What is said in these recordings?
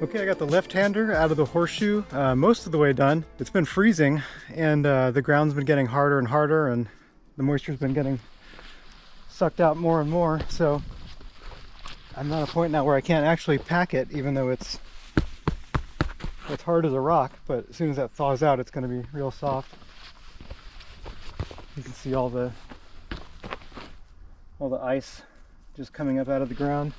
Okay, I got the left-hander out of the horseshoe most of the way done. It's been freezing and the ground's been getting harder and harder and the moisture's been getting sucked out more and more. So I'm at a point now where I can't actually pack it, even though it's hard as a rock, but as soon as that thaws out, it's going to be real soft. You can see all the ice just coming up out of the ground.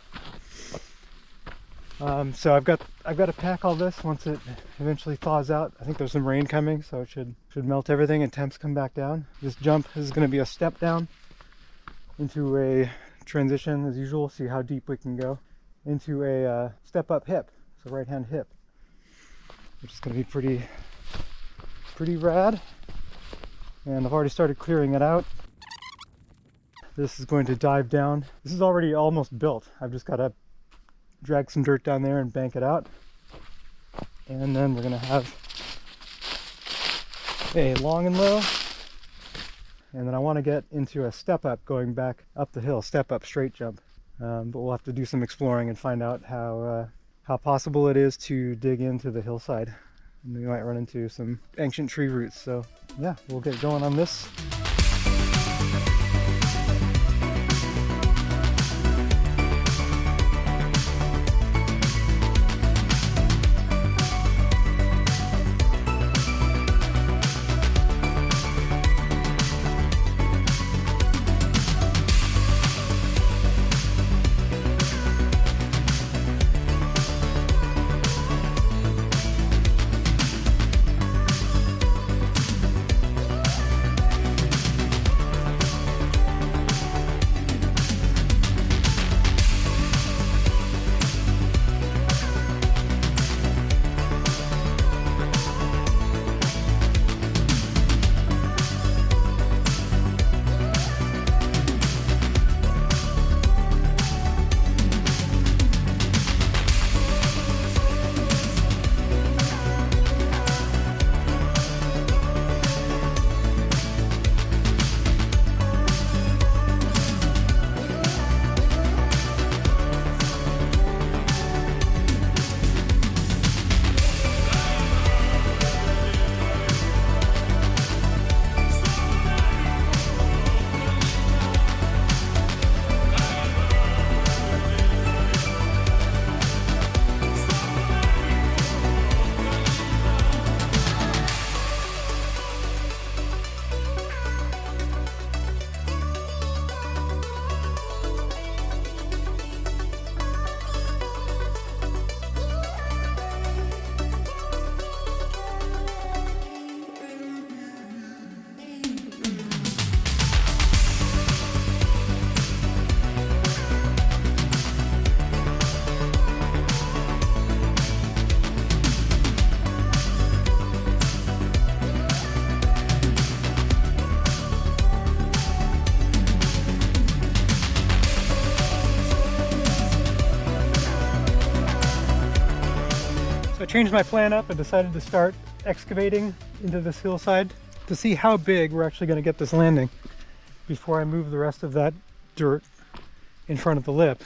So I've got to pack all this once it eventually thaws out. I think there's some rain coming, so it should melt everything and temps come back down. This jump is going to be a step down into a transition as usual. See how deep we can go into a step up hip, so right hand hip, which is going to be pretty rad. And I've already started clearing it out. This is going to dive down. This is already almost built. I've just got to drag some dirt down there and bank it out. And then we're going to have a long and low. And then I want to get into a step up going back up the hill, step up straight jump. But we'll have to do some exploring and find out how possible it is to dig into the hillside. And we might run into some ancient tree roots. So yeah, we'll get going on this. I changed my plan up and decided to start excavating into this hillside to see how big we're actually going to get this landing before I move the rest of that dirt in front of the lip.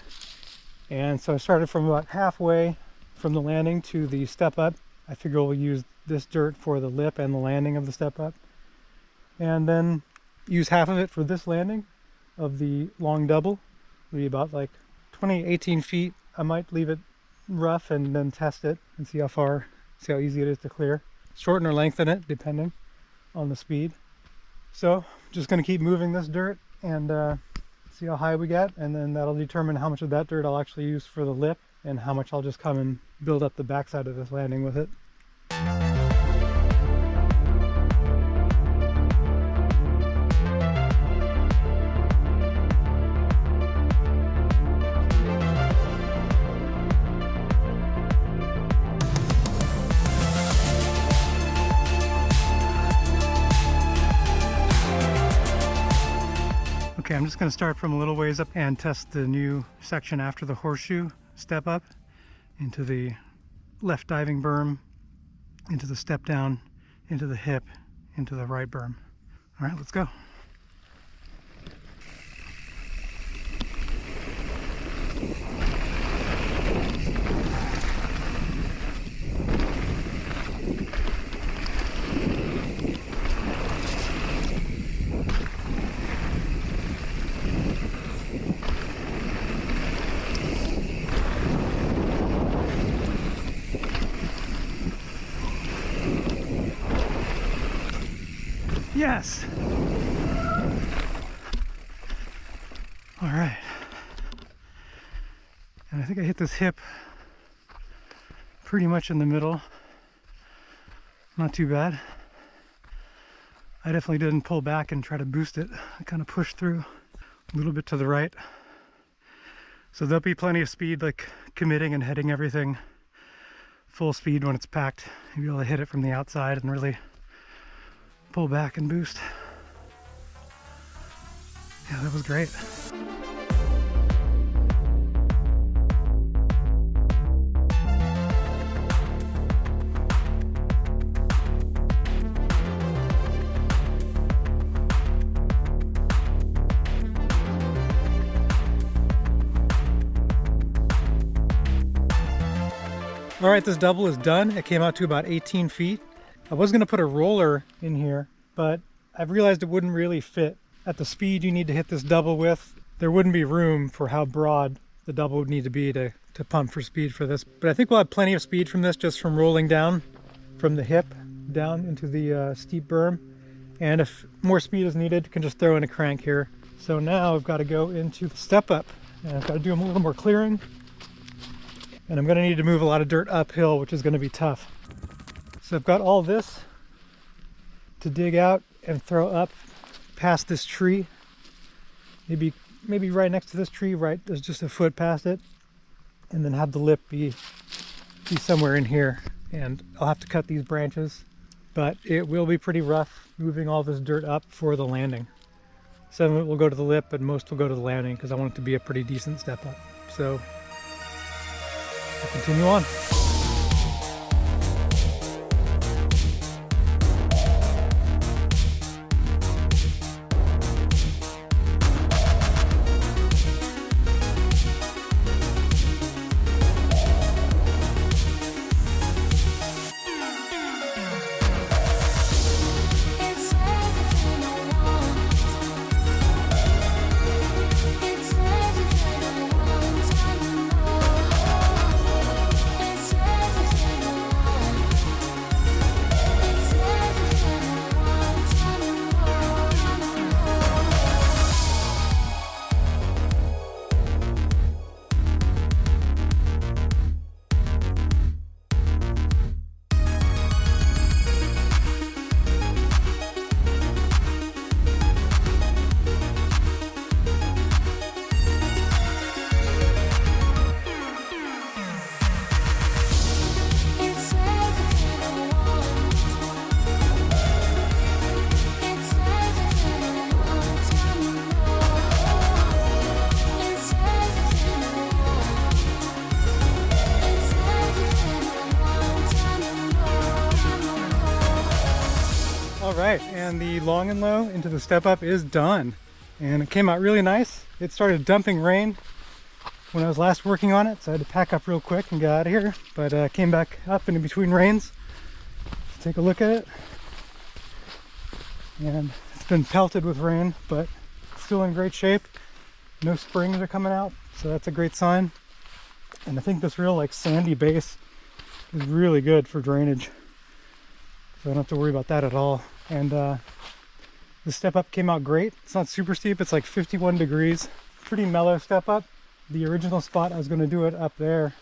And so I started from about halfway from the landing to the step up. I figure we'll use this dirt for the lip and the landing of the step up, and then use half of it for this landing of the long double. It'll be about like 18 feet. I might leave it rough and then test it and see how easy it is to clear. Shorten or lengthen it depending on the speed. So just going to keep moving this dirt and see how high we get, and then that'll determine how much of that dirt I'll actually use for the lip and how much I'll just come and build up the backside of this landing with it. Okay, I'm just going to start from a little ways up and test the new section after the horseshoe step up into the left diving berm, into the step down, into the hip, into the right berm. All right, let's go. Yes. All right. And I think I hit this hip pretty much in the middle. Not too bad. I definitely didn't pull back and try to boost it. I kind of pushed through a little bit to the right. So there'll be plenty of speed, like committing and heading everything full speed when it's packed. You'll be able to hit it from the outside and really pull back and boost. Yeah, that was great. All right, this double is done. It came out to about 18 feet. I was gonna put a roller in here, but I've realized it wouldn't really fit. At the speed you need to hit this double with, there wouldn't be room for how broad the double would need to be to pump for speed for this. But I think we'll have plenty of speed from this, just from rolling down from the hip down into the steep berm. And if more speed is needed, you can just throw in a crank here. So now I've got to go into the step up, and I've got to do a little more clearing. And I'm going to need to move a lot of dirt uphill, which is going to be tough. So I've got all this to dig out and throw up past this tree. Maybe right next to this tree, right, there's just a foot past it. And then have the lip be somewhere in here. And I'll have to cut these branches. But it will be pretty rough moving all this dirt up for the landing. Some of it will go to the lip, but most will go to the landing because I want it to be a pretty decent step up. So we'll continue on. Alright, and the long and low into the step up is done. And it came out really nice. It started dumping rain when I was last working on it, so I had to pack up real quick and get out of here. But came back up in between rains to take a look at it. And it's been pelted with rain, but still in great shape. No springs are coming out, so that's a great sign. And I think this real like sandy base is really good for drainage. So I don't have to worry about that at all. And the step up came out great. It's not super steep, it's like 51 degrees. Pretty mellow step up. The original spot I was going to do it up there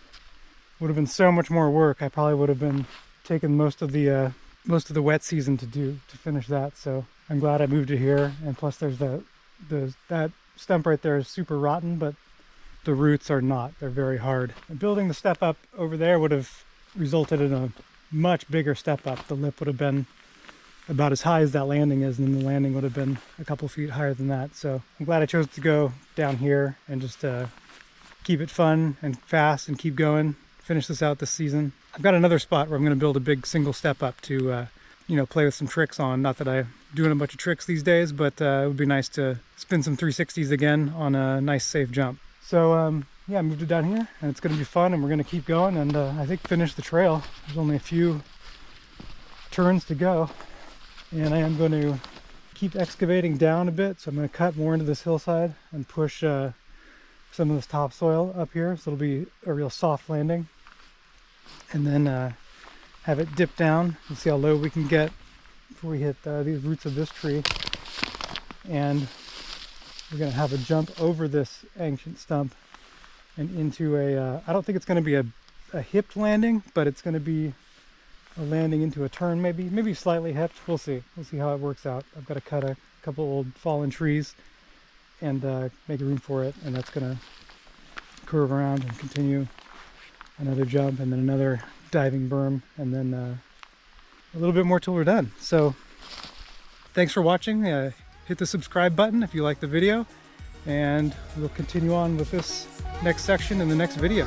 would have been so much more work. I probably would have been taking most of the wet season to finish that. So I'm glad I moved it here. And plus there's that stump right there is super rotten, but the roots are not. They're very hard. And building the step up over there would have resulted in a much bigger step up. The lip would have been about as high as that landing is, and then the landing would have been a couple feet higher than that. So I'm glad I chose to go down here and just keep it fun and fast and keep going, finish this out this season. I've got another spot where I'm going to build a big single step up to play with some tricks on. Not that I'm doing a bunch of tricks these days, but it would be nice to spin some 360s again on a nice safe jump. So yeah, I moved it down here and it's going to be fun, and we're going to keep going and I think finish the trail. There's only a few turns to go, and I am going to keep excavating down a bit. So I'm going to cut more into this hillside and push some of this topsoil up here, so it'll be a real soft landing, and then have it dip down and see how low we can get before we hit these roots of this tree. And we're going to have a jump over this ancient stump and into a, I don't think it's going to be a hipped landing, but it's going to be a landing into a turn, maybe slightly hipped. We'll see how it works out. I've got to cut a couple old fallen trees and make room for it, and that's going to curve around and continue another jump and then another diving berm, and then a little bit more till we're done. So thanks for watching. Hit the subscribe button if you like the video, and we'll continue on with this next section in the next video.